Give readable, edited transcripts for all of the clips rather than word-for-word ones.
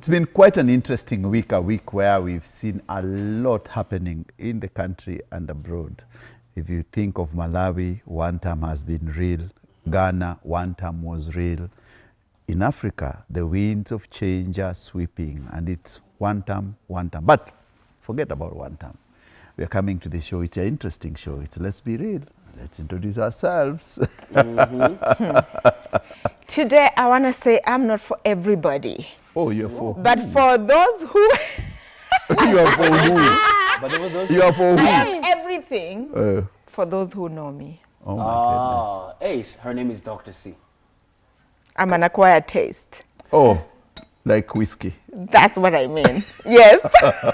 It's been quite an interesting week, a week where we've seen a lot happening in the country and abroad. If you think of Malawi, one term has been real. Ghana, one term was real. In Africa, the winds of change are sweeping, and it's one term, one term. But forget about one term. We are coming to the show. It's an interesting show. It's Let's Be Real. Let's introduce ourselves. Today, I want to say I'm not for everybody. Oh, you're for who? But for those who... You are for who? But there were those You are for I who? am everything for those who know me. Oh, my goodness. Ace, her name is Dr. C. I'm an acquired taste. Oh, like whiskey. That's what I mean. Yes.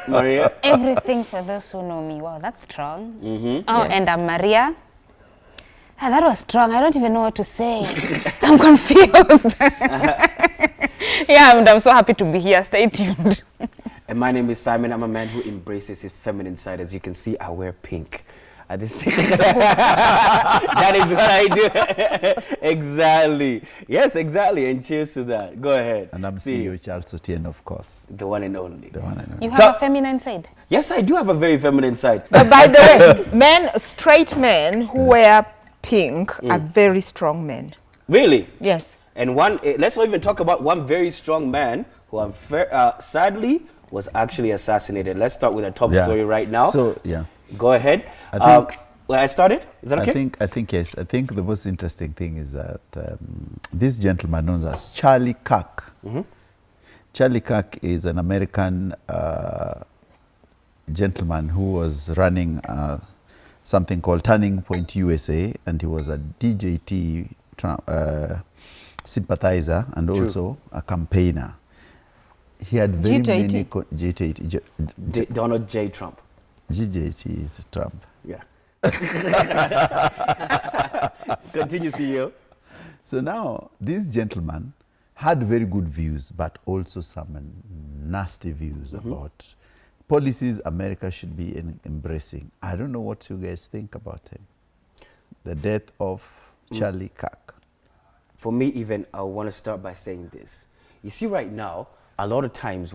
Maria? Everything for those who know me. Wow, that's strong. Mm-hmm. Oh, Yes. and I'm Maria. Ah, that was strong. I don't even know what to say. I'm confused. Yeah, I'm so happy to be here. Stay tuned. And my name is Simon. I'm a man who embraces his feminine side. As you can see, I wear pink. That is what I do. Exactly. Yes, exactly. And cheers to that. Go ahead. And I'm See CEO Charles Otieno, of course. the one and only. The one I know. You have a feminine side. Yes, I do have a very feminine side. But by the way, straight men who wear pink are very strong men. Really? Yes. And let's not even talk about one very strong man who sadly was actually assassinated. Let's start with a top story right now. So, yeah. Go ahead. I think- Well, I started? Is that okay? I think yes. I think the most interesting thing is that this gentleman known as Charlie Kirk. Charlie Kirk is an American gentleman who was running something called Turning Point USA, and he was a DJT sympathizer and also a campaigner. He had very many Donald J. Trump. GJT is Trump. Yeah. Continue, CEO. So now, this gentleman had very good views, but also some nasty views about policies America should be embracing. I don't know what you guys think about him. The death of Charlie Kirk. For me, even, I want to start by saying this. You see, right now, a lot of times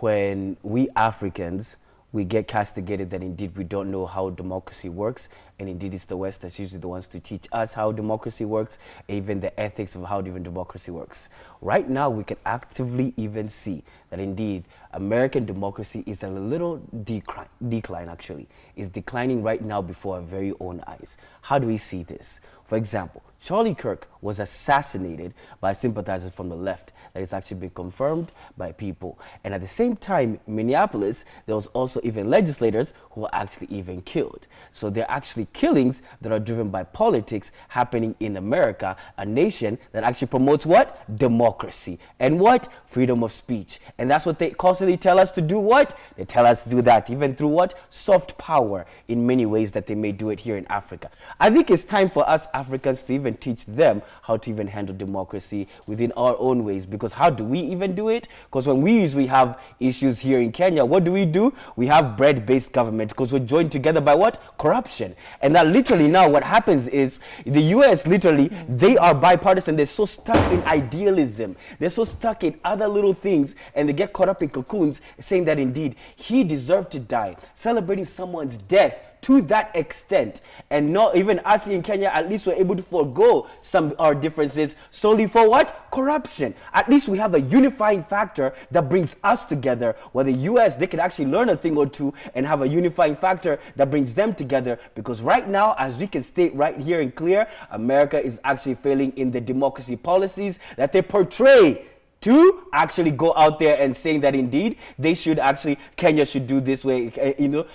when we Africans, we get castigated that indeed we don't know how democracy works, and indeed it's the West that's usually the ones to teach us how democracy works, even the ethics of how even democracy works. Right now, we can actively even see that indeed American democracy is a little decline actually. It's declining right now before our very own eyes. How do we see this? For example, Charlie Kirk was assassinated by sympathizers from the left. That has actually been confirmed by people. And at the same time, in Minneapolis, there was also even legislators who were actually even killed. So they're actually killings that are driven by politics happening in America, a nation that actually promotes what? Democracy. And what? Freedom of speech. And that's what they constantly tell us to do what? They tell us to do that, even through what? Soft power in many ways that they may do it here in Africa. I think it's time for us Africans to even teach them how to even handle democracy within our own ways. Because how do we even do it? Because when we usually have issues here in Kenya, what do? We have bread-based government because we're joined together by what? Corruption. And that literally now what happens is the US literally, they are bipartisan. They're so stuck in idealism. They're so stuck in other little things, and they get caught up in cocoons saying that indeed he deserved to die, celebrating someone's death to that extent. And not even us in Kenya, at least we're able to forego some our differences solely for what? Corruption. At least we have a unifying factor that brings us together, where the US, they could actually learn a thing or two and have a unifying factor that brings them together. Because right now, as we can state right here and clear, America is actually failing in the democracy policies that they portray to actually go out there and saying that indeed they should actually, Kenya should do this way,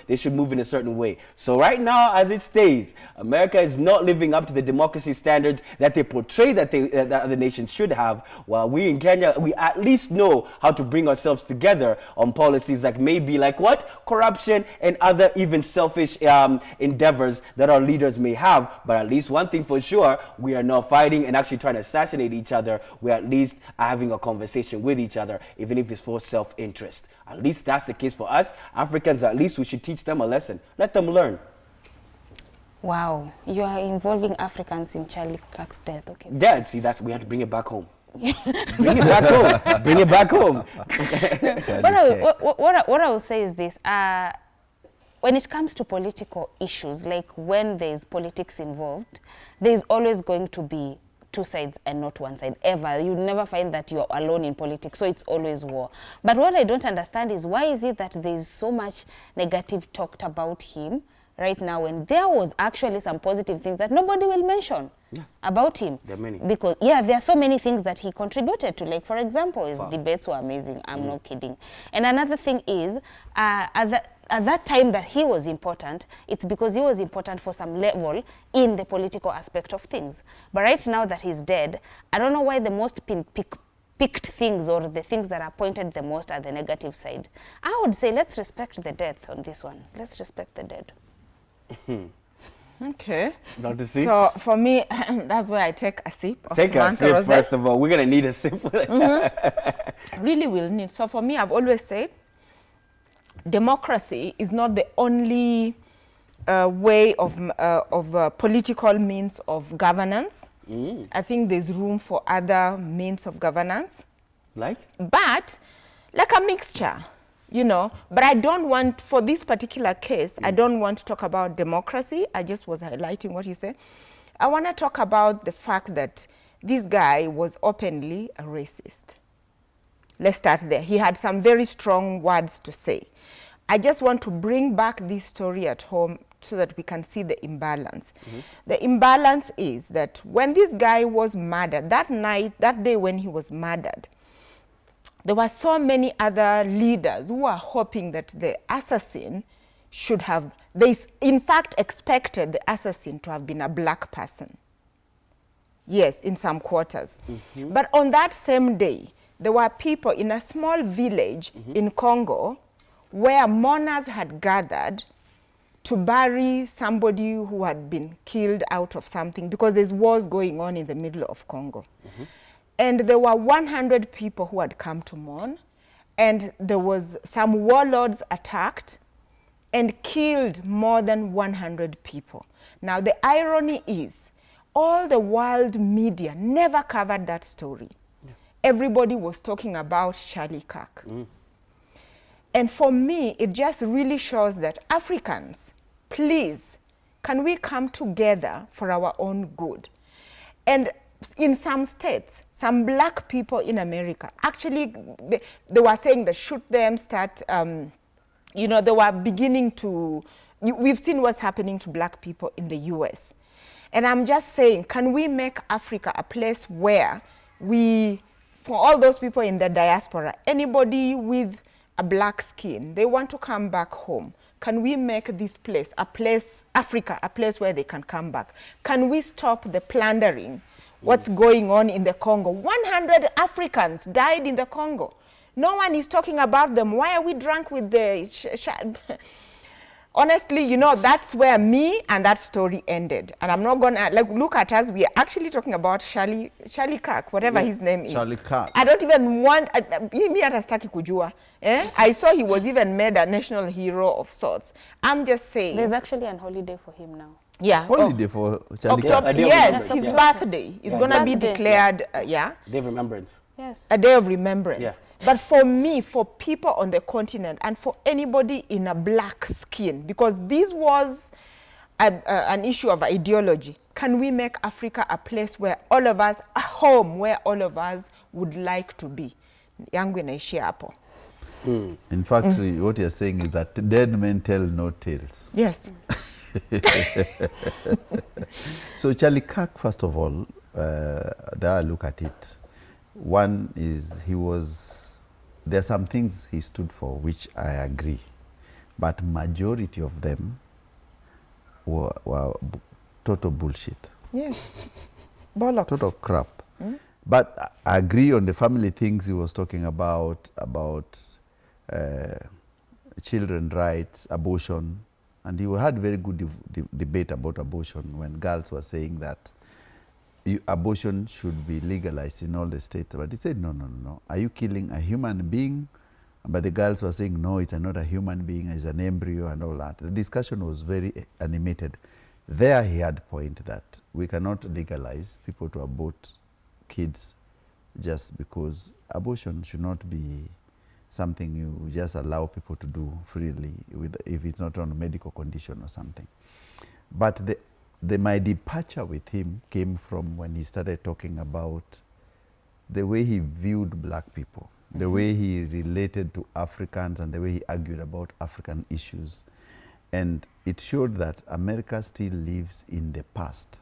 they should move in a certain way. So right now, as it stays, America is not living up to the democracy standards that they portray that other nations should have, while we in Kenya, we at least know how to bring ourselves together on policies like maybe like what? Corruption and other even selfish endeavors that our leaders may have. But at least one thing for sure, we are not fighting and actually trying to assassinate each other. We're at least having a conversation with each other, even if it's for self-interest. At least that's the case for us. Africans, at least we should teach them a lesson. Let them learn. Wow, you are involving Africans in Charlie Kirk's death. Okay. Yeah, see, we have to bring it back home. Bring it back home. Bring it back home. What I will say is this. When it comes to political issues, like when there's politics involved, there's always going to be two sides and not one side, ever. You never find that you're alone in politics, so it's always war. But what I don't understand is why is it that there's so much negative talked about him right now when there was actually some positive things that nobody will mention about him? There are many. Because, there are so many things that he contributed to. Like, for example, his debates were amazing. I'm not kidding. And another thing is, at that time that he was important, it's because he was important for some level in the political aspect of things. But right now that he's dead, I don't know why the most picked things or the things that are pointed the most are the negative side. I would say let's respect the death on this one. Let's respect the dead. Okay. Dr. C? So for me, that's where I take a sip. Take a sip, first of all. We're going to need a sip. Really will need. So for me, I've always said, democracy is not the only way of political means of governance. I think there's room for other means of governance. Like? But like a mixture, you know. But I don't want, for this particular case, I don't want to talk about democracy. I just was highlighting what you said. I want to talk about the fact that this guy was openly a racist. Let's start there. He had some very strong words to say. I just want to bring back this story at home so that we can see the imbalance. The imbalance is that when this guy was murdered, that night, that day when he was murdered, there were so many other leaders who were hoping that the assassin should have, they in fact expected the assassin to have been a black person. Yes, in some quarters. But on that same day, there were people in a small village in Congo where mourners had gathered to bury somebody who had been killed out of something because there's wars going on in the middle of Congo. And there were 100 people who had come to mourn, and there was some warlords attacked and killed more than 100 people. Now the irony is, all the world media never covered that story. Everybody was talking about Charlie Kirk. And for me, it just really shows that Africans, please, can we come together for our own good? And in some states, some black people in America, actually, they were saying that shoot them, start, you know, they were beginning to, we've seen what's happening to black people in the US. And I'm just saying, can we make Africa a place where we, for all those people in the diaspora, anybody with a black skin, they want to come back home. Can we make this place, Africa, a place where they can come back? Can we stop the plundering? What's going on in the Congo? 100 Africans died in the Congo. No one is talking about them. Why are we drunk with the... Honestly, you know, that's where me and that story ended. And I'm not going to, like, look at us. We are actually talking about Charlie Kirk, whatever his name is. Charlie Kirk. I don't even want, me atastaki kujua. I saw he was even made a national hero of sorts. I'm just saying. There's actually an holiday for him now. Yeah. Holiday for Charlie Kirk. October, yes, his birthday is going to be declared, Day of remembrance. Yes. a day of remembrance. Yeah. But for me, for people on the continent, and for anybody in a black skin, because this was an issue of ideology, can we make Africa a place where all of us, a home where all of us would like to be? Yangu inaishia hapo. In fact, what you're saying is that dead men tell no tales. Yes. So Charlie Kirk, first of all, there I look at it. One is there are some things he stood for which I agree, but majority of them were total bullshit. Yes. Bollocks. Total crap. But I agree on the family things he was talking about children rights, abortion, and he had very good debate about abortion when girls were saying that abortion should be legalized in all the states. But he said, no. Are you killing a human being? But the girls were saying, no, it's not a human being, it's an embryo and all that. The discussion was very animated. There he had point that we cannot legalize people to abort kids just because abortion should not be something you just allow people to do freely if it's not on a medical condition or something. But my departure with him came from when he started talking about the way he viewed black people, the way he related to Africans, and the way he argued about African issues. And it showed that America still lives in the past.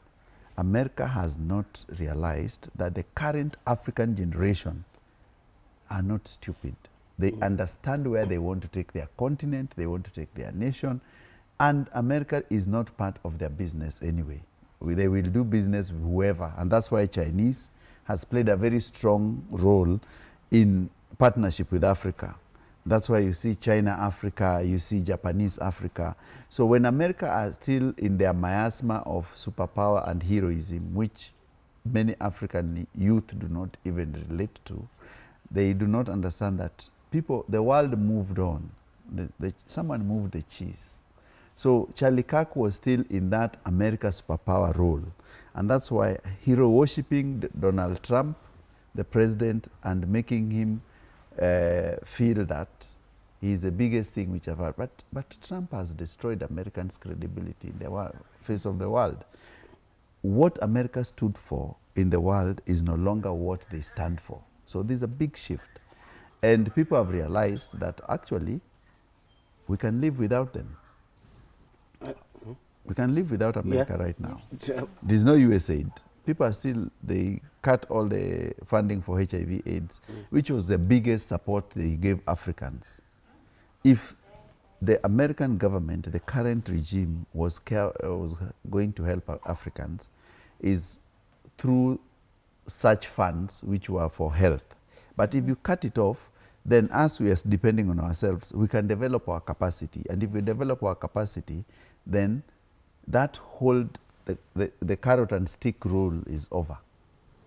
America has not realized that the current African generation are not stupid. They understand where they want to take their continent, they want to take their nation, and America is not part of their business anyway. They will do business with whoever, and that's why Chinese has played a very strong role in partnership with Africa. That's why you see China Africa, you see Japanese Africa. So when America are still in their miasma of superpower and heroism, which many African youth do not even relate to, they do not understand that the world moved on. Someone moved the cheese. So Charlie Kirk was still in that America superpower role. And that's why hero worshipping Donald Trump, the president, and making him feel that he's the biggest thing which I've had. But Trump has destroyed Americans' credibility in the face of the world. What America stood for in the world is no longer what they stand for. So there's a big shift. And people have realized that actually we can live without them. We can live without America right now. There's no USAID. People are still, they cut all the funding for HIV AIDS, which was the biggest support they gave Africans. If the American government, the current regime, was going to help Africans, is through such funds which were for health. But if you cut it off, then as we are depending on ourselves, we can develop our capacity. And if we develop our capacity, then that the carrot and stick rule is over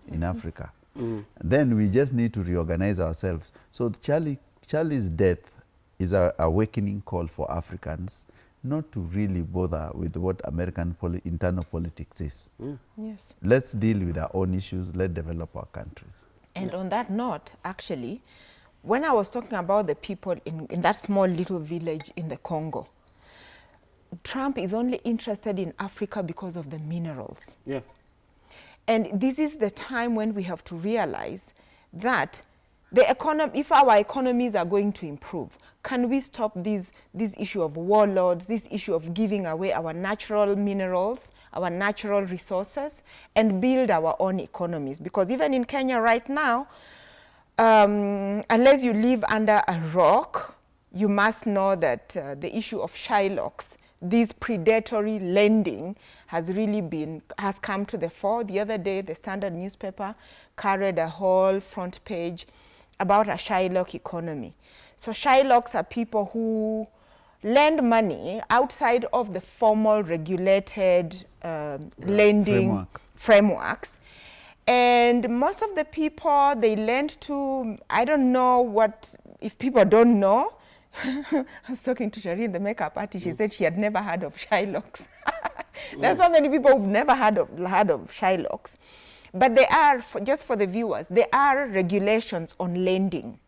in Africa. Then we just need to reorganize ourselves. So Charlie's death is an awakening call for Africans not to really bother with what American internal politics is. Yes. Let's deal with our own issues. Let's develop our countries. And on that note, actually, when I was talking about the people in that small little village in the Congo, Trump is only interested in Africa because of the minerals. Yeah. And this is the time when we have to realize that if our economies are going to improve, can we stop this issue of warlords, this issue of giving away our natural minerals, our natural resources, and build our own economies? Because even in Kenya right now, unless you live under a rock, you must know that the issue of Shylocks, this predatory lending, has come to the fore. The other day, the Standard newspaper carried a whole front page about a Shylock economy. So Shylocks are people who lend money outside of the formal regulated lending frameworks. And most of the people they lend to, I don't know if people don't know. I was talking to Shari, the makeup artist. She said she had never heard of Shylocks. There's so many people who've never heard of Shylocks. But they are, just for the viewers, there are regulations on lending.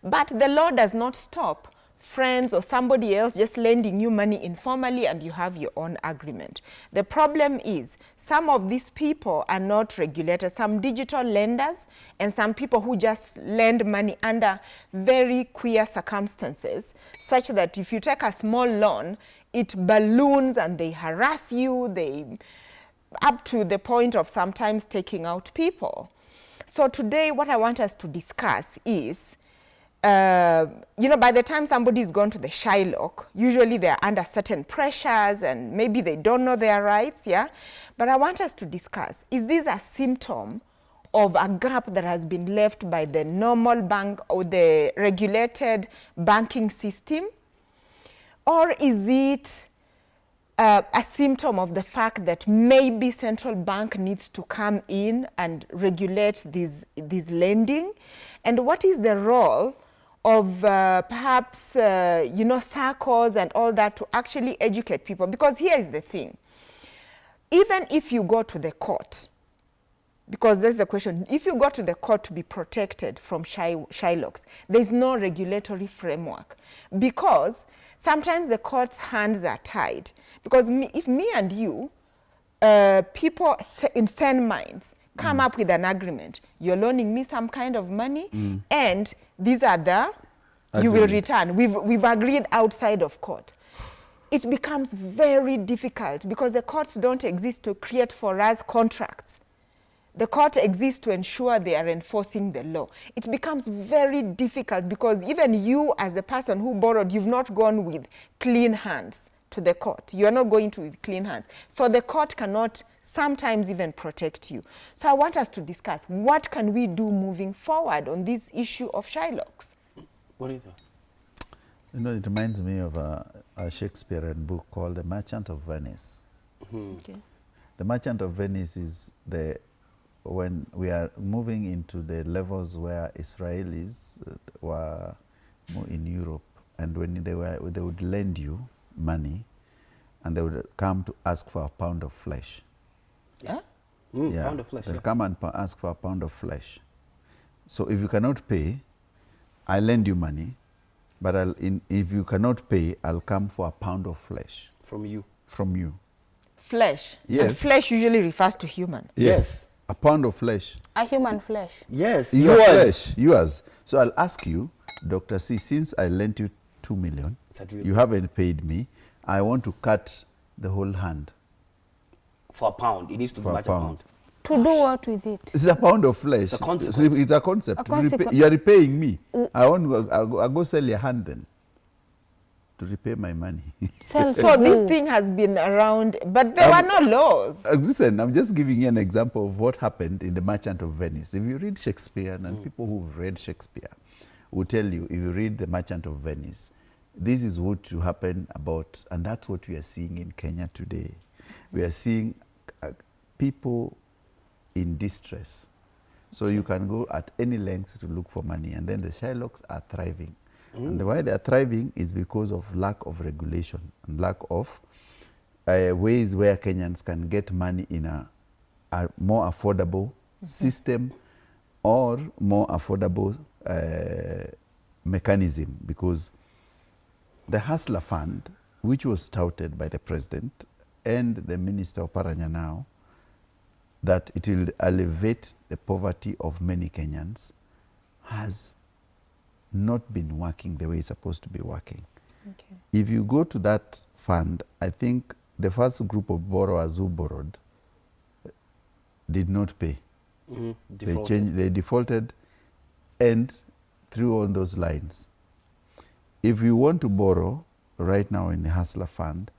But the law does not stop friends or somebody else just lending you money informally and you have your own agreement. The problem is some of these people are not regulated, some digital lenders and some people who just lend money under very queer circumstances, such that if you take a small loan, it balloons and they harass you, up to the point of sometimes taking out people. So today what I want us to discuss is, by the time somebody is gone to the Shylock, usually they're under certain pressures and maybe they don't know their rights, yeah? But I want us to discuss, is this a symptom of a gap that has been left by the normal bank or the regulated banking system? Or is it a symptom of the fact that maybe central bank needs to come in and regulate this lending? And what is the role of perhaps, circles and all that to actually educate people? Because here is the thing. Even if you go to the court, because there's the question, if you go to the court to be protected from Shylocks, there's no regulatory framework, because sometimes the court's hands are tied. Because if me and you, people in sane minds, come up with an agreement, you're loaning me some kind of money, and these are the, you will return. We've agreed outside of court. It becomes very difficult because the courts don't exist to create for us contracts. The court exists to ensure they are enforcing the law. It becomes very difficult because even you as the person who borrowed, you've not gone with clean hands to the court. You are not going to with clean hands. So the court cannot sometimes even protect you. So I want us to discuss, what can we do moving forward on this issue of Shylocks? What do you think? You know, it reminds me of a Shakespearean book called The Merchant of Venice. Okay. The Merchant of Venice is when we are moving into the levels where Israelis were more in Europe, and when they would lend you money, and they would come to ask for a pound of flesh. Yeah? Pound of flesh. They'll come and ask for a pound of flesh. So if you cannot pay, I lend you money, but if you cannot pay, I'll come for a pound of flesh. From you. From you. Flesh. Yes. And flesh usually refers to human. Yes. A pound of flesh. A human flesh. Yes. Your flesh. Yours. So I'll ask you, Dr. C, since I lent you 2 million, you haven't paid me, I want to cut the whole hand. For a pound. It needs to be much a pound. To do what with it? It's a pound of flesh. It's a consequence. So it's a concept. A consequence. You are repaying me. I'll go sell your hand then to repay my money. Sell So to this who? thing has been around, but there were no laws. Listen, I'm just giving you an example of what happened in The Merchant of Venice. If you read Shakespeare, and people who've read Shakespeare will tell you, if you read The Merchant of Venice, this is what will happen about, and that's what we are seeing in Kenya today. We are seeing people in distress. So you can go at any length to look for money, and then the Shylocks are thriving. And the why they are thriving is because of lack of regulation and lack of ways where Kenyans can get money in a more affordable system or more affordable mechanism, because the Hustler Fund, which was touted by the president and the Minister of Paranya now, that it will alleviate the poverty of many Kenyans, has not been working the way it's supposed to be working. Okay. If you go to that fund, I think the first group of borrowers who borrowed did not pay. They defaulted and threw on those lines. If you want to borrow right now in the Hustler Fund,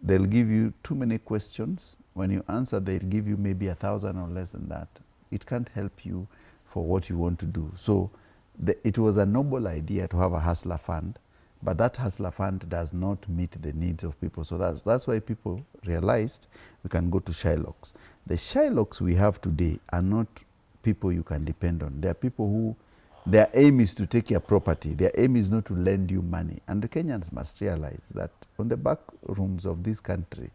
they'll give you too many questions. When you answer, they'll give you maybe 1,000 or less than that. It can't help you for what you want to do. So it was a noble idea to have a Hustler Fund, but that Hustler Fund does not meet the needs of people. So that's why people realized we can go to Shylocks. The Shylocks we have today are not people you can depend on. They are people who, their aim is to take your property. Their aim is not to lend you money. And the Kenyans must realize that on the back rooms of this country,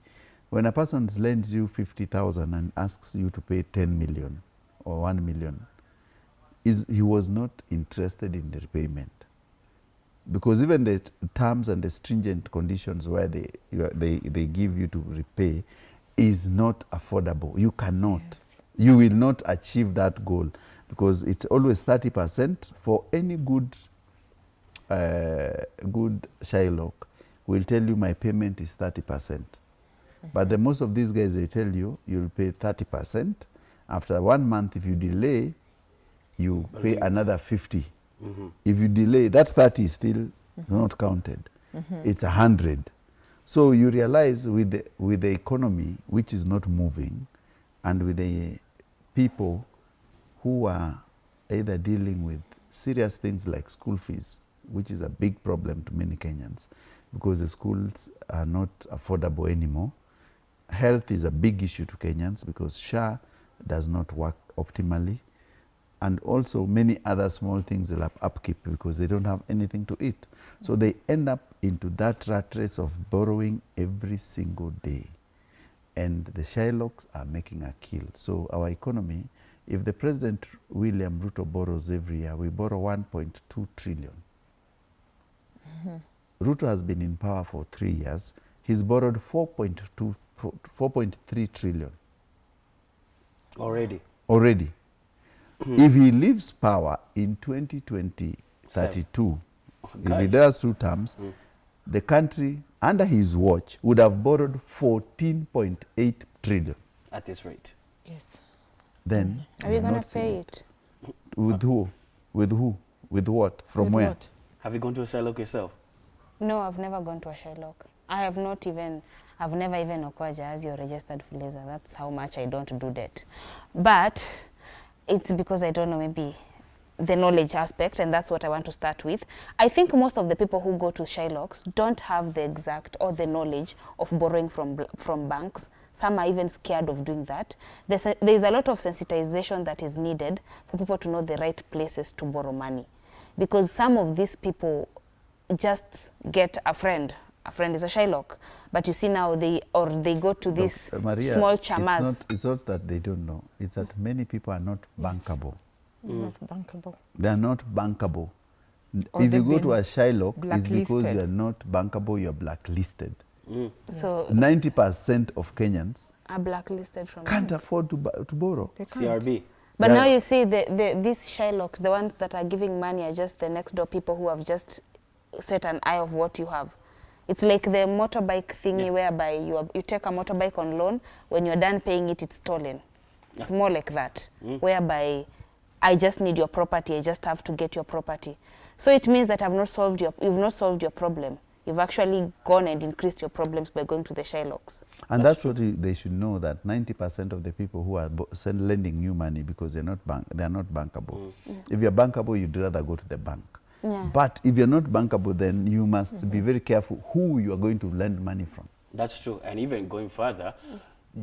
when a person lends you 50,000 and asks you to pay 10 million or 1 million, he was not interested in the repayment. Because even the terms and the stringent conditions where they give you to repay is not affordable. You cannot. Yes. You will not achieve that goal, because it's always 30% for any good Shylock will tell you my payment is 30%. But the most of these guys, they tell you you'll pay 30%. After 1 month, if you delay, you pay another 50. If you delay, that 30 is still not counted. It's 100. So you realize with the economy, which is not moving, and with the people who are either dealing with serious things like school fees, which is a big problem to many Kenyans, because the schools are not affordable anymore. Health is a big issue to Kenyans because SHA does not work optimally. And also many other small things will have upkeep because they don't have anything to eat. So they end up into that rat race of borrowing every single day. And the Shylocks are making a kill. So our economy If the President William Ruto borrows every year, we borrow 1.2 trillion. Ruto has been in power for 3 years. He's borrowed 4.3 trillion. Already. If he leaves power in 2032, if he does 2 terms, the country under his watch would have borrowed 14.8 trillion. At this rate. Yes. Then Are you going to pay it? with who? With who? With what? From where? What? Have you gone to a Shylock yourself? No, I've never gone to a Shylock. I've never even Okwaja as your registered freelancer. That's how much I don't do that. But it's because I don't know, maybe the knowledge aspect, and that's what I want to start with. I think most of the people who go to Shylocks don't have the exact or the knowledge of borrowing from banks. Some are even scared of doing that. There's a lot of sensitization that is needed for people to know the right places to borrow money. Because some of these people just get a friend. A friend is a Shylock. But you see now, they go to these Maria, small chamas. It's not that they don't know. It's that many people are not bankable. Not bankable. They are not bankable. Or If you they've go to been a Shylock, it's because blacklisted. you are not bankable, you are blacklisted. So 90% of Kenyans are blacklisted from can't banks. afford to borrow. They can't. CRB. But Yeah. now you see these Shylocks, the ones that are giving money are just the next door people who have just set an eye of what you have. It's like the motorbike thingy whereby you take a motorbike on loan. When you're done paying it, it's stolen. It's more like that, whereby I just need your property. I just have to get your property. So it means that you've not solved your problem. You've actually gone and increased your problems by going to the Shylocks. And that's what they should know, that 90% of the people who are lending you money because they're not bankable. If you're bankable, you'd rather go to the bank. Yeah. But if you're not bankable, then you must be very careful who you are going to lend money from. That's true. And even going further,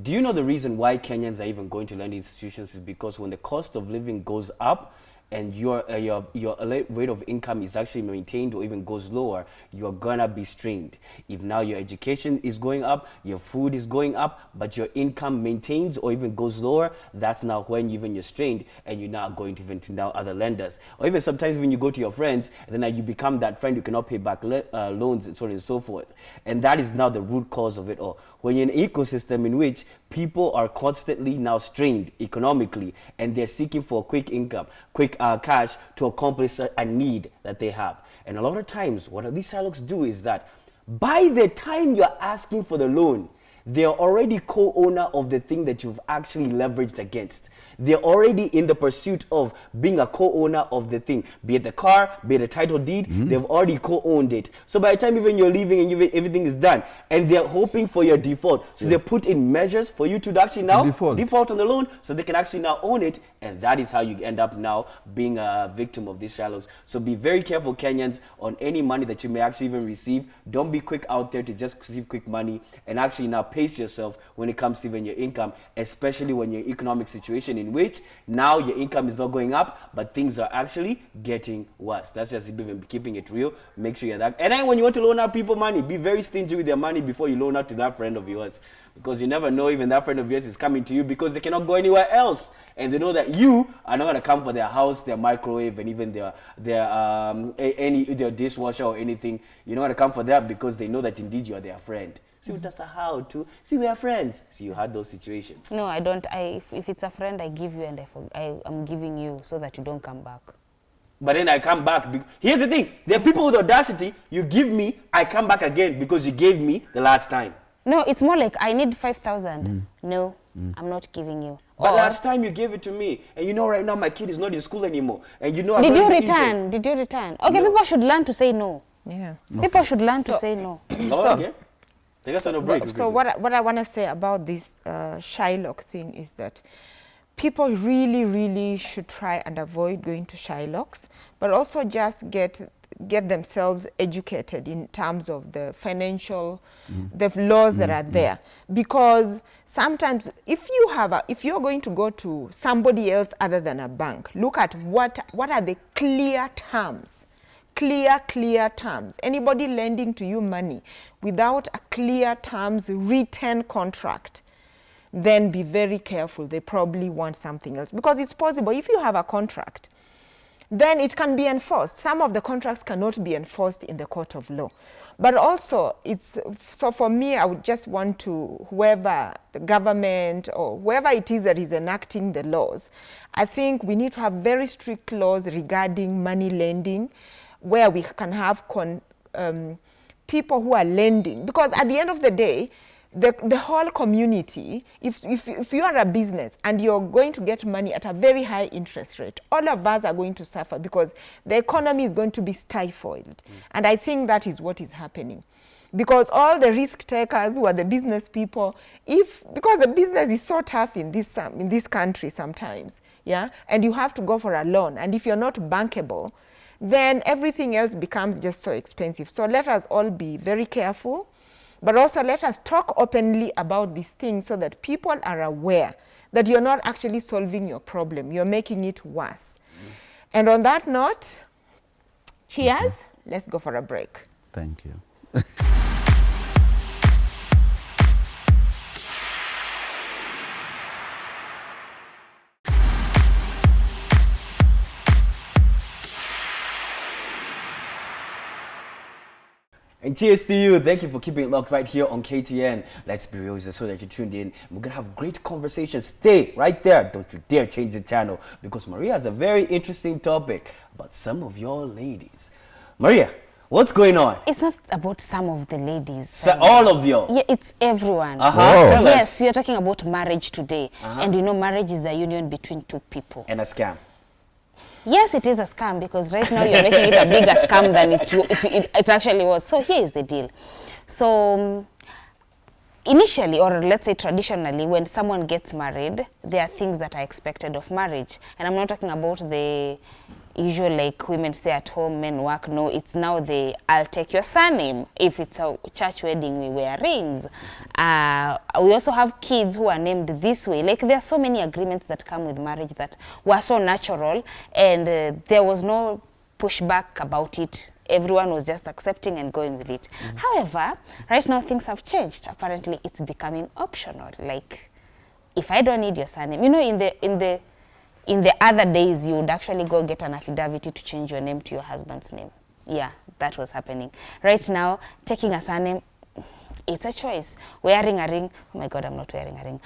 do you know the reason why Kenyans are even going to lending institutions is because when the cost of living goes up and your rate of income is actually maintained or even goes lower, you're gonna be strained. If now your education is going up, your food is going up, but your income maintains or even goes lower, that's now when even you're strained and you're now going to even to now other lenders. Or even sometimes when you go to your friends, then you become that friend who cannot pay back loans and so on and so forth. And that is now the root cause of it all. When you're in an ecosystem in which people are constantly now strained economically and they're seeking for quick income, quick cash to accomplish a need that they have. And a lot of times what these Shylocks do is that by the time you're asking for the loan, they're already co-owner of the thing that you've actually leveraged against. They're already in the pursuit of being a co-owner of the thing, be it the car, be it a title deed, they've already co-owned it. So by the time even you're leaving and everything is done, and they're hoping for your default. So they put in measures for you to actually now default on the loan so they can actually now own it, and that is how you end up now being a victim of these Shylocks. So be very careful, Kenyans, on any money that you may actually even receive. Don't be quick out there to just receive quick money, and actually now pace yourself when it comes to even your income, especially when your economic situation in which now your income is not going up, but things are actually getting worse. That's just even keeping it real. Make sure you're that. And then when you want to loan out people money, be very stingy with their money before you loan out to that friend of yours, because you never know even that friend of yours is coming to you because they cannot go anywhere else, and they know that you are not going to come for their house, their microwave, and even their dishwasher or anything. You're not going to come for that because they know that indeed you are their friend. See, that's how to see we are friends. See, you had those situations. No, I don't. If it's a friend, I give you, and I'm giving you so that you don't come back. But then I come back. Here's the thing: there are people with audacity. You give me, I come back again because you gave me the last time. No, it's more like I need 5,000. No, I'm not giving you. But Or, last time you gave it to me, and you know right now my kid is not in school anymore, and you know I'm did you not even return? eating. Did you return? Okay, No. people should learn to say no. Yeah. People should learn to say no. Oh, okay. Take us on a break. So what I want to say about this Shylock thing is that people really, really should try and avoid going to Shylocks, but also just get themselves educated in terms of the financial, the laws that are there. Because sometimes if you're going to go to somebody else other than a bank, look at what are the clear terms. Clear terms. Anybody lending to you money without a clear terms written contract, then be very careful. They probably want something else. Because it's possible, if you have a contract, then it can be enforced. Some of the contracts cannot be enforced in the court of law. But also, so for me, I would just want to, whoever, the government or whoever it is that is enacting the laws, I think we need to have very strict laws regarding money lending, where we can have people who are lending. Because at the end of the day, the whole community, if you are a business and you're going to get money at a very high interest rate, all of us are going to suffer because the economy is going to be stifled. And I think that is what is happening. Because all the risk takers who are the business people, because the business is so tough in this country sometimes, yeah, and you have to go for a loan, and if you're not bankable, then everything else becomes just so expensive. So let us all be very careful. But also let us talk openly about these things so that people are aware that you're not actually solving your problem. You're making it worse. And on that note, cheers. Let's go for a break. Thank you. And cheers to you. Thank you for keeping it locked right here on KTN. Let's be real, so that you're tuned in. We're going to have great conversations. Stay right there. Don't you dare change the channel, because Maria has a very interesting topic about some of your ladies. Maria, what's going on? It's not about some of the ladies. So all of you? Yeah, it's everyone. Tell yes, us. we are talking about marriage today. And you know, marriage is a union between two people. And a scam. Yes, it is a scam, because right now you're making it a bigger scam than it actually was. So here is the deal. So initially, or let's say traditionally, when someone gets married, there are things that are expected of marriage. And I'm not talking about the usual, like, women stay at home, men work. No, it's now I'll take your surname. If it's a church wedding, we wear rings. We also have kids who are named this way. Like, there are so many agreements that come with marriage that were so natural, and there was no pushback about it. Everyone was just accepting and going with it. However, right now things have changed. Apparently, it's becoming optional. Like, if I don't need your surname, you know, in the other days, you would actually go get an affidavit to change your name to your husband's name. Yeah, that was happening. Right now, taking a surname, it's a choice. Wearing a ring, oh my God, I'm not wearing a ring.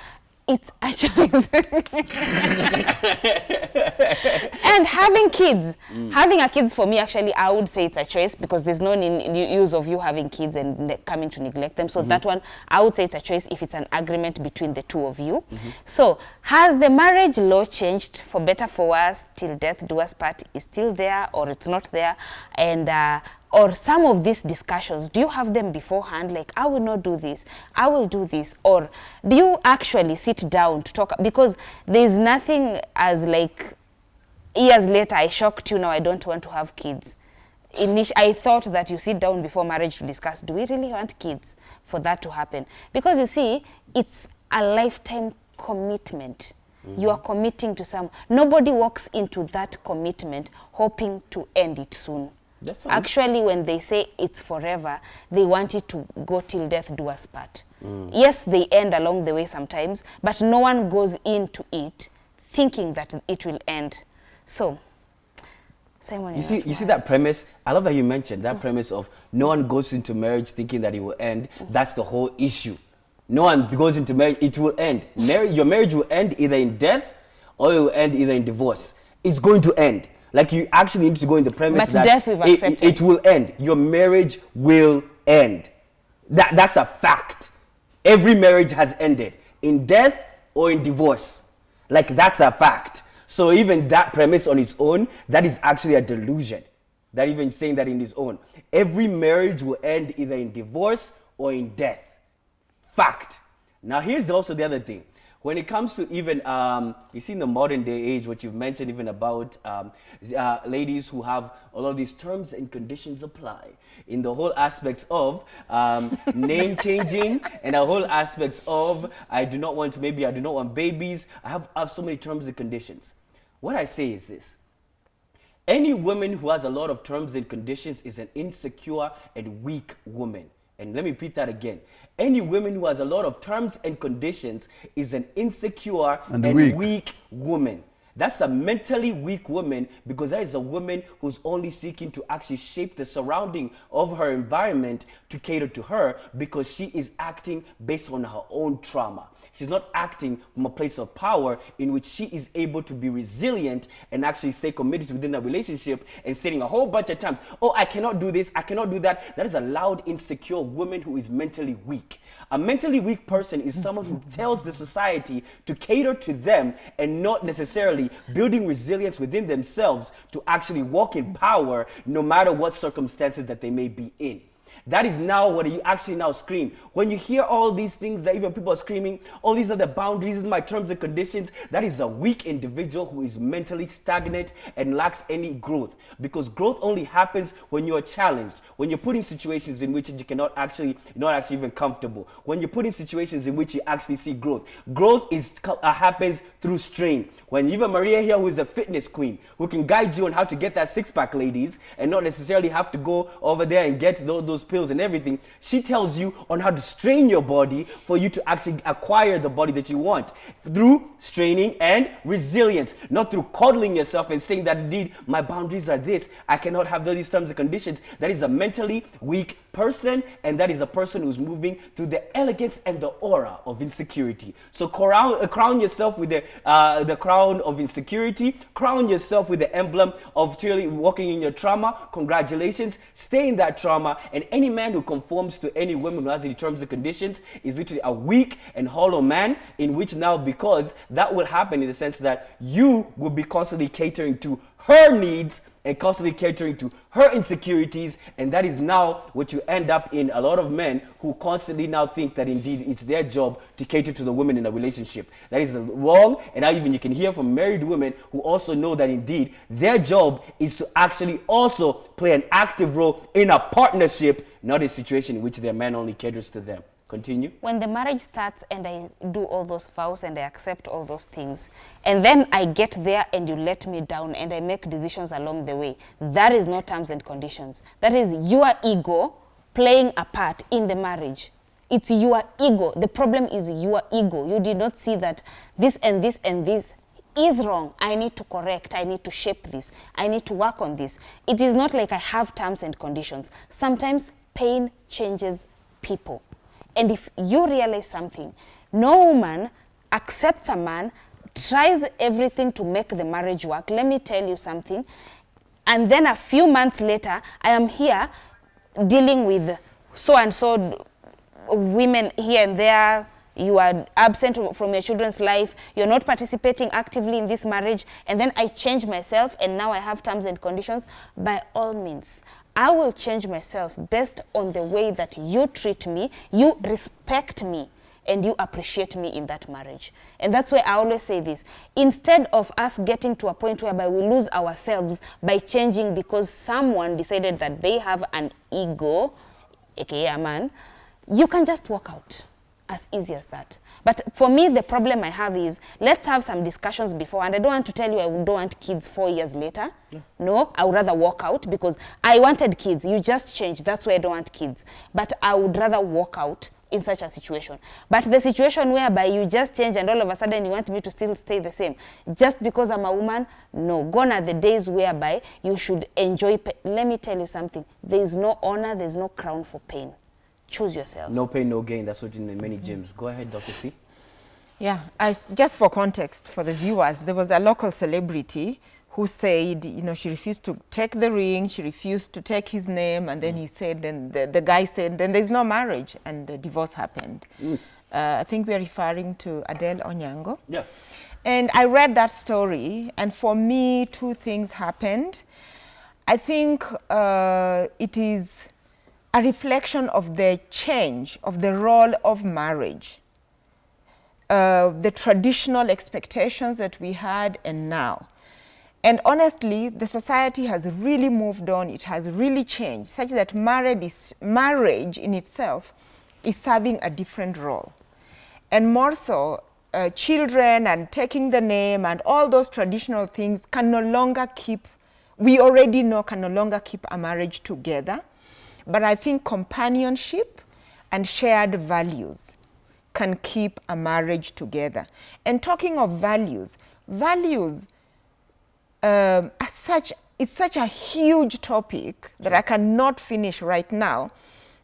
It's a choice. And having kids, having a kids for me, actually, I would say it's a choice, because there's no use of you having kids and coming to neglect them. So that one, I would say it's a choice if it's an agreement between the two of you. So has the marriage law changed for better, for worse, till death do us part? Is still there, or it's not there? And or some of these discussions, do you have them beforehand? Like, I will not do this, I will do this. Or do you actually sit down to talk? Because there's nothing as like, years later, I shocked you, now I don't want to have kids. I thought that you sit down before marriage to discuss, do we really want kids for that to happen? Because you see, it's a lifetime commitment. You are committing to nobody walks into that commitment hoping to end it soon. Actually, when they say it's forever, they want it to go till death do us part. Yes, they end along the way sometimes, but no one goes into it thinking that it will end. So, Simon, you see that premise? I love that you mentioned that premise of no one goes into marriage thinking that it will end. That's the whole issue. No one goes into marriage, it will end. Your marriage will end either in death or it will end either in divorce. It's going to end. Like, you actually need to go in the premise that death we've accepted. It will end. Your marriage will end. That's a fact. Every marriage has ended in death or in divorce. Like, that's a fact. So even that premise on its own, that is actually a delusion. That even saying that in its own. Every marriage will end either in divorce or in death. Fact. Now, here's also the other thing. When it comes to even, you see in the modern day age, what you've mentioned even about ladies who have all of these terms and conditions apply in the whole aspects of name changing and the whole aspects of I do not want babies. I have so many terms and conditions. What I say is this. Any woman who has a lot of terms and conditions is an insecure and weak woman. And let me repeat that again. Any woman who has a lot of terms and conditions is an insecure and weak woman. That's a mentally weak woman, because that is a woman who's only seeking to actually shape the surrounding of her environment to cater to her, because she is acting based on her own trauma. She's not acting from a place of power in which she is able to be resilient and actually stay committed within a relationship, and stating a whole bunch of times, oh, I cannot do this, I cannot do that. That is a loud, insecure woman who is mentally weak. A mentally weak person is someone who tells the society to cater to them and not necessarily building resilience within themselves to actually walk in power no matter what circumstances that they may be in. That is now what you actually now scream. When you hear all these things that even people are screaming, all these are the boundaries, my terms and conditions, that is a weak individual who is mentally stagnant and lacks any growth. Because growth only happens when you are challenged, when you're put in situations in which you cannot actually, you're not actually even comfortable. When you're put in situations in which you actually see growth. Growth happens through strain. When even Maria here, who is a fitness queen, who can guide you on how to get that six-pack, ladies, and not necessarily have to go over there and get those pills and everything, she tells you on how to strain your body for you to actually acquire the body that you want through straining and resilience, not through coddling yourself and saying that indeed my boundaries are this, I cannot have these terms and conditions. That is a mentally weak person, and that is a person who's moving through the elegance and the aura of insecurity. So crown yourself with the crown of insecurity, crown yourself with the emblem of truly walking in your trauma. Congratulations, stay in that trauma, and any man who conforms to any woman who has any terms and conditions is literally a weak and hollow man, in which now, because that will happen in the sense that you will be constantly catering to her needs and constantly catering to her insecurities, and that is now what you end up in. A lot of men who constantly now think that indeed it's their job to cater to the women in a relationship. That is wrong, and now even you can hear from married women who also know that indeed their job is to actually also play an active role in a partnership, not a situation in which their man only caters to them. Continue. When the marriage starts and I do all those vows and I accept all those things, and then I get there and you let me down and I make decisions along the way, that is not terms and conditions. That is your ego playing a part in the marriage. It's your ego. The problem is your ego. You did not see that this and this and this is wrong. I need to correct. I need to shape this. I need to work on this. It is not like I have terms and conditions. Sometimes pain changes people. And if you realize something, no woman accepts a man, tries everything to make the marriage work. Let me tell you something. And then a few months later, I am here dealing with so-and-so women here and there. You are absent from your children's life. You're not participating actively in this marriage. And then I change myself and now I have terms and conditions. By all means, I will change myself based on the way that you treat me, you respect me, and you appreciate me in that marriage. And that's why I always say this. Instead of us getting to a point whereby we lose ourselves by changing because someone decided that they have an ego, aka a man, you can just walk out. As easy as that. But for me, the problem I have is, let's have some discussions before. And I don't want to tell you I don't want kids 4 years later. Yeah. No, I would rather walk out because I wanted kids. You just changed. That's why I don't want kids. But I would rather walk out in such a situation. But the situation whereby you just change and all of a sudden you want me to still stay the same, just because I'm a woman, no. Gone are the days whereby you should enjoy pain. Let me tell you something. There is no honor, there's no crown for pain. Choose yourself. No pain, no gain. That's what in many gyms. Go ahead, Dr. C. Yeah, just for context for the viewers, there was a local celebrity who said, you know, she refused to take the ring, she refused to take his name, and then he said, then the guy said, then there's no marriage, and the divorce happened. I think we're referring to Adele Onyango. Yeah. And I read that story, and for me, two things happened. I think it is a reflection of the change of the role of marriage, the traditional expectations that we had and now. And honestly, the society has really moved on. It has really changed, such that marriage in itself is serving a different role. And more so, children and taking the name and all those traditional things can no longer keep, we already know can no longer keep a marriage together. But I think companionship, and shared values can keep a marriage together. And talking of values, values are it's such a huge topic that I cannot finish right now.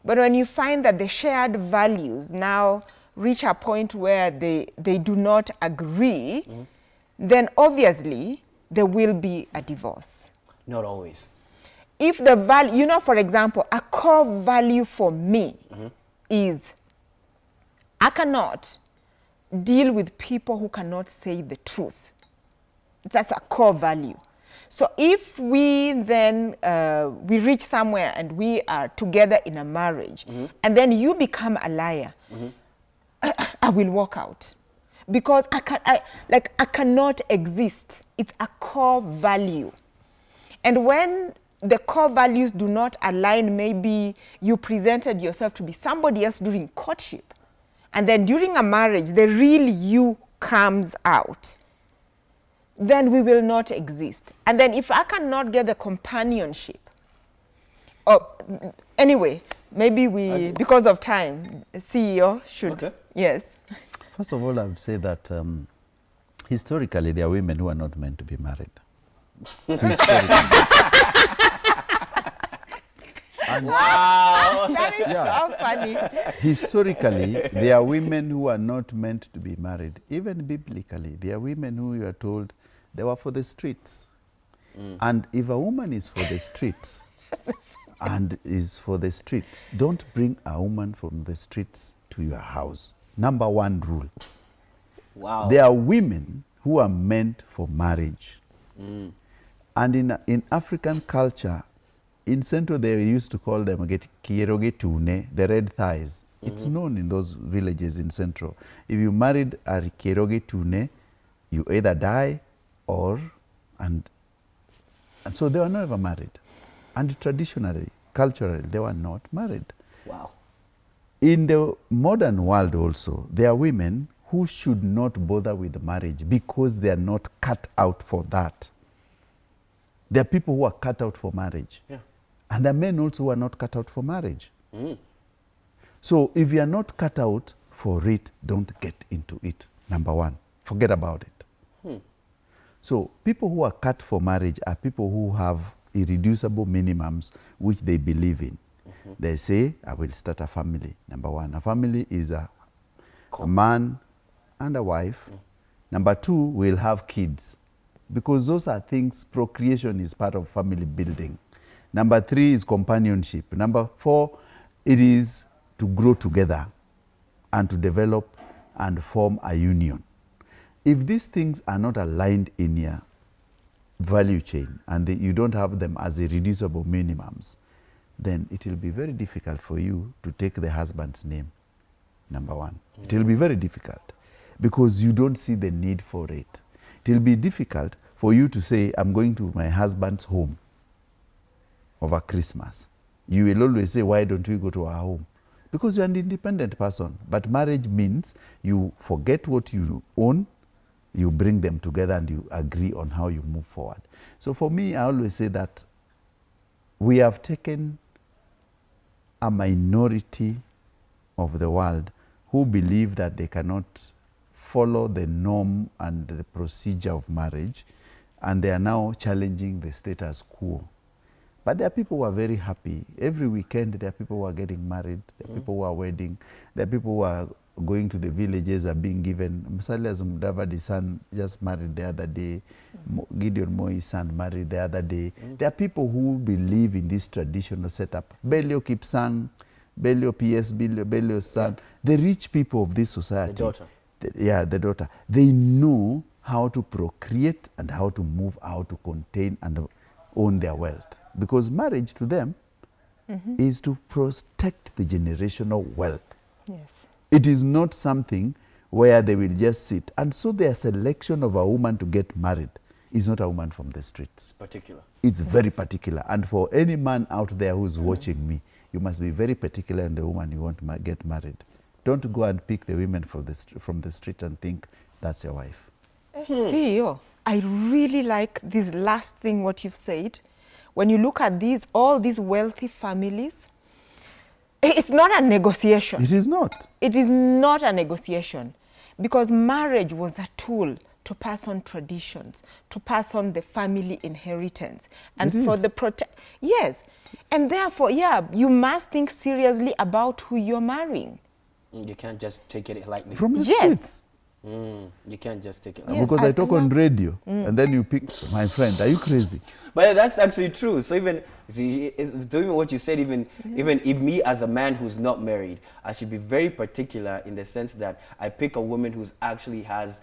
But when you find that the shared values now reach a point where they do not agree, then obviously there will be a divorce. Not always. If the value, you know, for example, a core value for me is I cannot deal with people who cannot say the truth. That's a core value. So if we then, we reach somewhere and we are together in a marriage, and then you become a liar, I will walk out. Because I cannot exist. It's a core value. And when the core values do not align, maybe you presented yourself to be somebody else during courtship, and then during a marriage, the real you comes out, then we will not exist. And then if I cannot get the companionship, anyway, maybe we, because of time, CEO should, yes. First of all, I would say that historically, there are women who are not meant to be married. Wow, that is so funny. Historically, there are women who are not meant to be married. Even biblically, there are women who you are told they were for the streets. And if a woman is for the streets and is for the streets, don't bring a woman from the streets to your house. Number one rule. Wow. There are women who are meant for marriage. And in African culture, in Central, they used to call them Kieroge, the red thighs. It's known in those villages in Central. If you married a Kieroge, you either die or, and so they were never married. And traditionally, culturally, they were not married. Wow. In the modern world also, there are women who should not bother with marriage because they are not cut out for that. There are people who are cut out for marriage. Yeah. And there are men also who are not cut out for marriage. So if you are not cut out for it, don't get into it. Number one, forget about it. So people who are cut for marriage are people who have irreducible minimums which they believe in. They say, I will start a family. Number one, a family is a man and a wife. Number two, we'll have kids. Because those are things, procreation is part of family building. Number three is companionship. Number four, it is to grow together and to develop and form a union. If these things are not aligned in your value chain and you don't have them as irreducible minimums, then it will be very difficult for you to take the husband's name, number one. It will be very difficult because you don't see the need for it. It will be difficult for you to say, I'm going to my husband's home over Christmas. You will always say, why don't we go to our home? Because you're an independent person. But marriage means you forget what you own, you bring them together and you agree on how you move forward. So for me, I always say that we have taken a minority of the world who believe that they cannot follow the norm and the procedure of marriage, and they are now challenging the status quo. But there are people who are very happy. Every weekend, there are people who are getting married. There are people who are wedding. There are people who are going to the villages, are being given. Musalia's Mudavadi's son just married the other day. Gideon Moi's son married the other day. There are people who believe in this traditional setup. Belio Kipsang, Belio PS, Belio's son. The rich people of this society. The daughter. The daughter. They know how to procreate and how to move, how to contain and own their wealth. Because marriage to them is to protect the generational wealth. Yes. It is not something where they will just sit. And so their selection of a woman to get married is not a woman from the streets. It's particular. It's very particular. And for any man out there who's watching me, you must be very particular in the woman you want to get married. Don't go and pick the women from the street and think that's your wife. CEO, I really like this last thing what you've said. When you look at all these wealthy families, It's not a negotiation. It is not. It is not a negotiation, because marriage was a tool to pass on traditions, to pass on the family inheritance, and It for is. the yes, and therefore, yeah, you must think seriously about who you're marrying. You can't just take it lightly. From the Yes. streets. You can't just take it Yes, Because I talk on love- radio, and then you pick, my friend, are you crazy? But that's actually true. So even doing what you said, even if me as a man who's not married, I should be very particular in the sense that I pick a woman who's actually has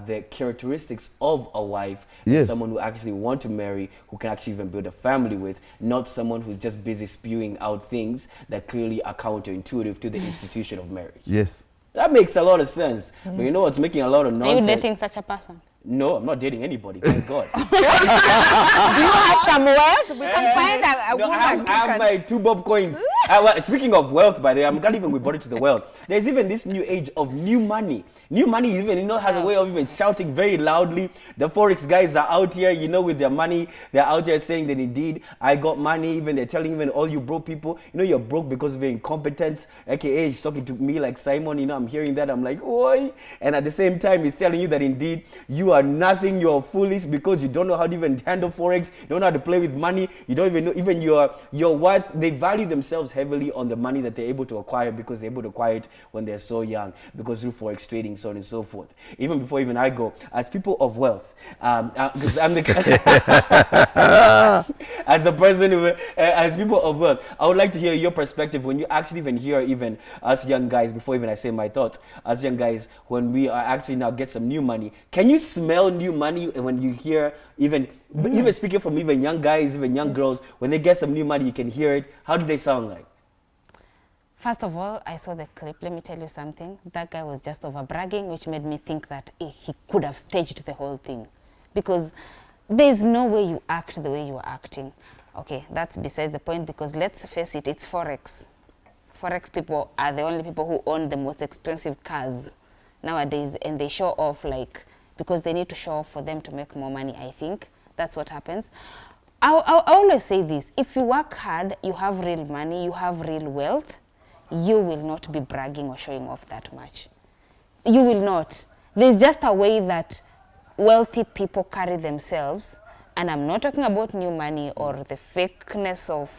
the characteristics of a wife, and Yes. someone who actually want to marry, who can actually even build a family with, not someone who's just busy spewing out things that clearly are counterintuitive to the institution of marriage. Yes. That makes a lot of sense. But you know what's making a lot of Are you nonsense? dating such a person? No, I'm not dating anybody. Thank God. Do you have some wealth? We can find a No, woman. I who have can- my 2 bob coins. Well, speaking of wealth, by the way, I'm glad even we brought it to the wealth. There's even this new age of new money. New money even, has a way of even shouting very loudly. The Forex guys are out here, with their money. They're out there saying that indeed, I got money. Even they're telling even all you broke people, you're broke because of your incompetence. AKA, he's talking to me like Simon, I'm hearing that. I'm like, oi. And at the same time, he's telling you that indeed, you are nothing, you're foolish because you don't know how to even handle Forex. You don't know how to play with money. You don't even know even your worth. They value themselves heavily on the money that they're able to acquire because they're able to acquire it when they're so young, because through Forex trading, so on and so forth. Even before even I go, as people of wealth, because I'm the as the person who, as people of wealth, I would like to hear your perspective when you actually even hear even us young guys, before even I say my thoughts, us young guys, when we are actually now get some new money. Can you smell new money when you hear even speaking from even young guys, even young girls, when they get some new money, you can hear it. How do they sound like? First of all, I saw the clip. Let me tell you something. That guy was just over bragging, which made me think that he could have staged the whole thing, because there's no way you act the way you are acting. Okay, that's beside the point, because let's face it, it's Forex. Forex people are the only people who own the most expensive cars nowadays, and they show off because they need to show off for them to make more money. I think that's what happens. I always say this: if you work hard, you have real money, you have real wealth, you will not be bragging or showing off that much. You will not. There's just a way that wealthy people carry themselves, and I'm not talking about new money or the fakeness of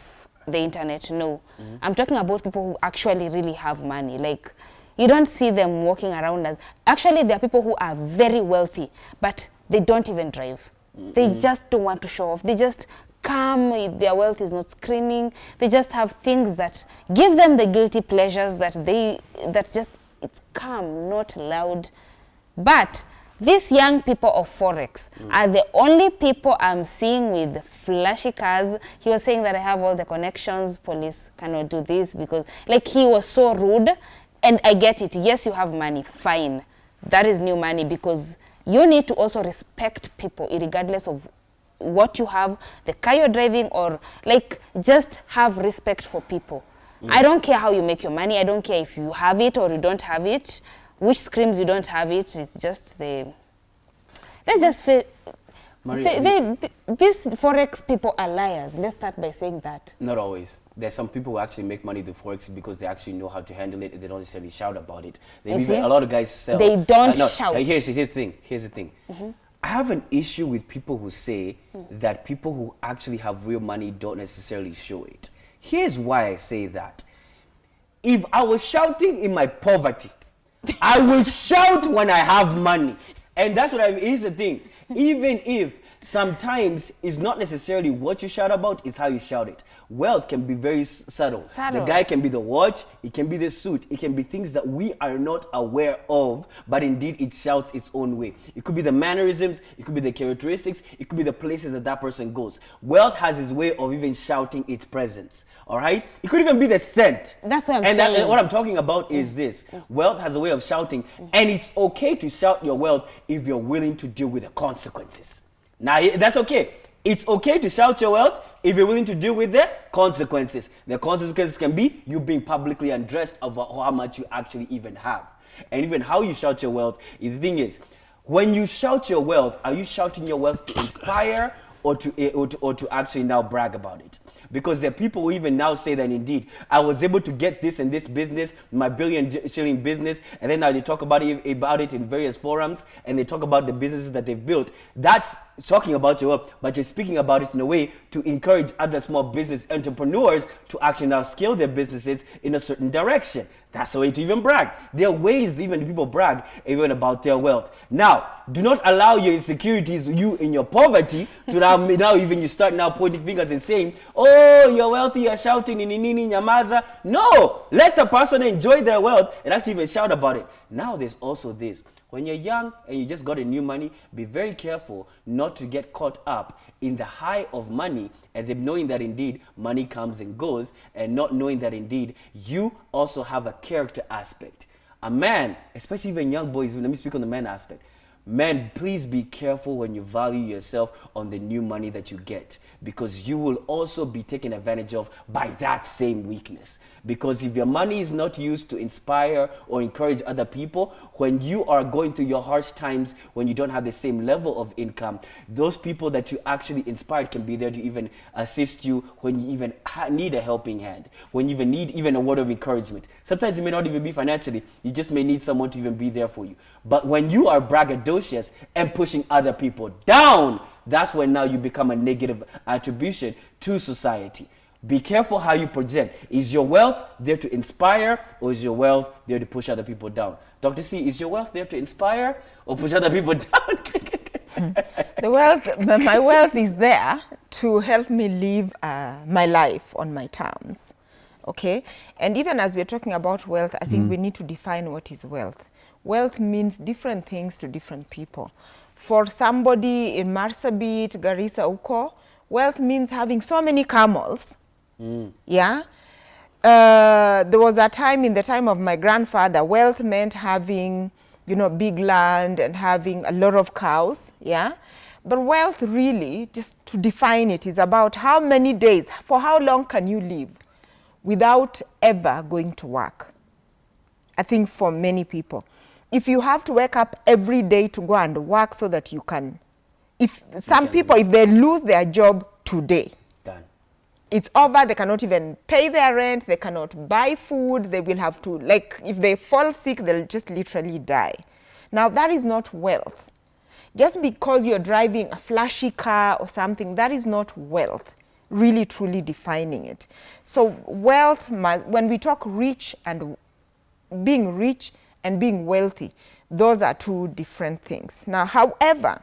the internet, no. I'm talking about people who actually really have money. You don't see them walking around as... Actually, there are people who are very wealthy, but they don't even drive. They just don't want to show off. They just come, their wealth is not screaming. They just have things that give them the guilty pleasures it's calm, not loud. But these young people of Forex are the only people I'm seeing with flashy cars. He was saying that I have all the connections, police cannot do this because he was so rude. And I get it. Yes, you have money. Fine. That is new money, because you need to also respect people regardless of what you have, the car you're driving, or just have respect for people. I don't care how you make your money. I don't care if you have it or you don't have it, which screams you don't have it. It's just let's just say, these Forex people are liars. Let's start by saying that. Not always. There's some people who actually make money with Forex because they actually know how to handle it and they don't necessarily shout about it. A lot of guys sell. They don't shout. Here's the thing. I have an issue with people who say that people who actually have real money don't necessarily show it. Here's why I say that. If I was shouting in my poverty, I will shout when I have money. And that's what I mean. Here's the thing. Even if sometimes it's not necessarily what you shout about, it's how you shout it. Wealth can be very subtle. The guy can be the watch, it can be the suit, it can be things that we are not aware of, but indeed it shouts its own way. It could be the mannerisms, it could be the characteristics, it could be the places that person goes. Wealth has its way of even shouting its presence. All right? It could even be the scent. That's what I'm saying. And what I'm talking about is this. Wealth has a way of shouting, and it's okay to shout your wealth if you're willing to deal with the consequences. Now, that's okay. It's okay to shout your wealth if you're willing to deal with the consequences. The consequences can be you being publicly undressed about how much you actually even have. And even how you shout your wealth. The thing is, when you shout your wealth, are you shouting your wealth to inspire, or to actually now brag about it. Because there are people who even now say that indeed, I was able to get this and this business, my billion-shilling business, and then now they talk about it in various forums, and they talk about the businesses that they've built. That's talking about your wealth, but you're speaking about it in a way to encourage other small business entrepreneurs to actually now scale their businesses in a certain direction. That's the way to even brag. There are ways even people brag even about their wealth. Now, do not allow your insecurities, you in your poverty, to now even you start now pointing fingers and saying, oh, you're wealthy, you're shouting, nini, nyamaza. No, let the person enjoy their wealth and actually even shout about it. Now there's also this. When you're young and you just got a new money, be very careful not to get caught up in the high of money and then knowing that indeed money comes and goes, and not knowing that indeed you also have a character aspect. A man, especially even young boys, let me speak on the man aspect. Men, please be careful when you value yourself on the new money that you get, because you will also be taken advantage of by that same weakness. Because if your money is not used to inspire or encourage other people, when you are going through your harsh times, when you don't have the same level of income, those people that you actually inspired can be there to even assist you when you even need a helping hand, when you even need even a word of encouragement. Sometimes it may not even be financially, you just may need someone to even be there for you. But when you are braggadocious and pushing other people down, that's when now you become a negative attribution to society. Be careful how you project. Is your wealth there to inspire, or is your wealth there to push other people down? Dr. C, is your wealth there to inspire or push other people down? My wealth is there to help me live my life on my terms. Okay? And even as we're talking about wealth, I think we need to define what is wealth. Wealth means different things to different people. For somebody in Marsabit, Garissa, Uko, wealth means having so many camels. Yeah. There was a time in the time of my grandfather, wealth meant having, big land and having a lot of cows. Yeah. But wealth really, just to define it, is about how many days, for how long can you live without ever going to work? I think for many people, if you have to wake up every day to go and work so that you can, if some people, if they lose their job today, Done. It's over. They cannot even pay their rent. They cannot buy food. They will have to, if they fall sick, they'll just literally die. Now, that is not wealth. Just because you're driving a flashy car or something, that is not wealth, really, truly defining it. So wealth, when we talk rich and being wealthy, those are two different things. Now, however,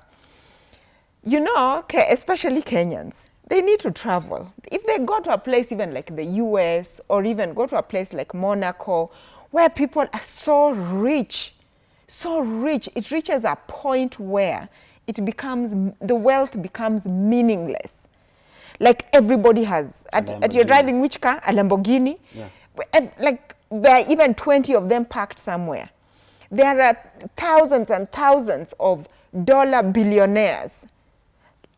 especially Kenyans, they need to travel. If they go to a place even like the US, or even go to a place like Monaco, where people are so rich, it reaches a point where the wealth becomes meaningless. Like everybody has, you're driving which car? A Lamborghini? Yeah. There are even 20 of them parked somewhere. There are thousands and thousands of dollar billionaires.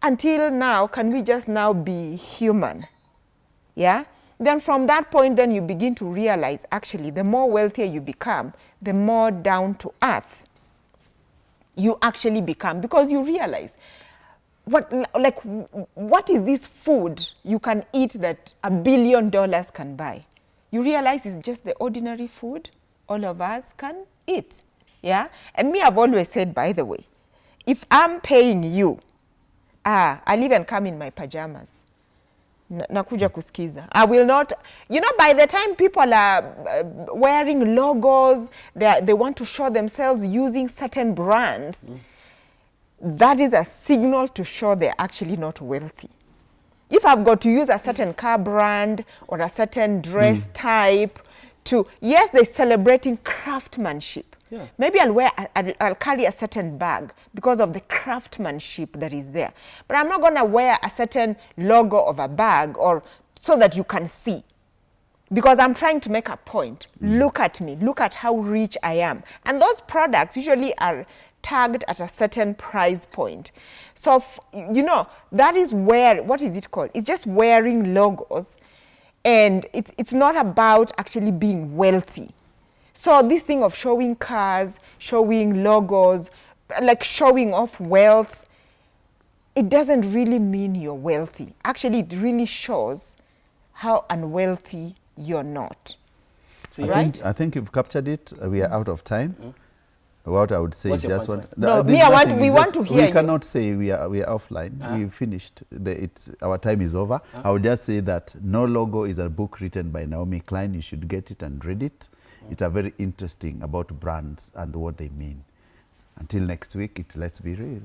Until now, can we just now be human? Yeah? Then from that point, then you begin to realize, actually, the more wealthier you become, the more down to earth you actually become, because you realize, what is this food you can eat that $1 billion can buy? You realize it's just the ordinary food all of us can eat. Yeah? And me, I've always said, by the way, if I'm paying you, I'll even come in my pajamas. Nakuja kusikiza. I will not, by the time people are wearing logos, they want to show themselves using certain brands, that is a signal to show they're actually not wealthy. If I've got to use a certain car brand or a certain dress type yes, they're celebrating craftsmanship. Yeah. Maybe I'll carry a certain bag because of the craftsmanship that is there. But I'm not going to wear a certain logo of a bag or so that you can see. Because I'm trying to make a point. Look at me. Look at how rich I am. And those products usually are tagged at a certain price point. So, that is where, what is it called? It's just wearing logos. And it's not about actually being wealthy. So this thing of showing cars, showing logos, like showing off wealth, it doesn't really mean you're wealthy. Actually, it really shows how unwealthy you're not. See, Right? I think you've captured it. We are out of time. What I would say What's is your just point, one. No, there's me, I want- nothing, we it's want just- to hear We you. cannot say we are offline. We finished. Our time is over. I would just say that No Logo is a book written by Naomi Klein. You should get it and read it. It's a very interesting about brands and what they mean. Until next week, it's Let's Be Real.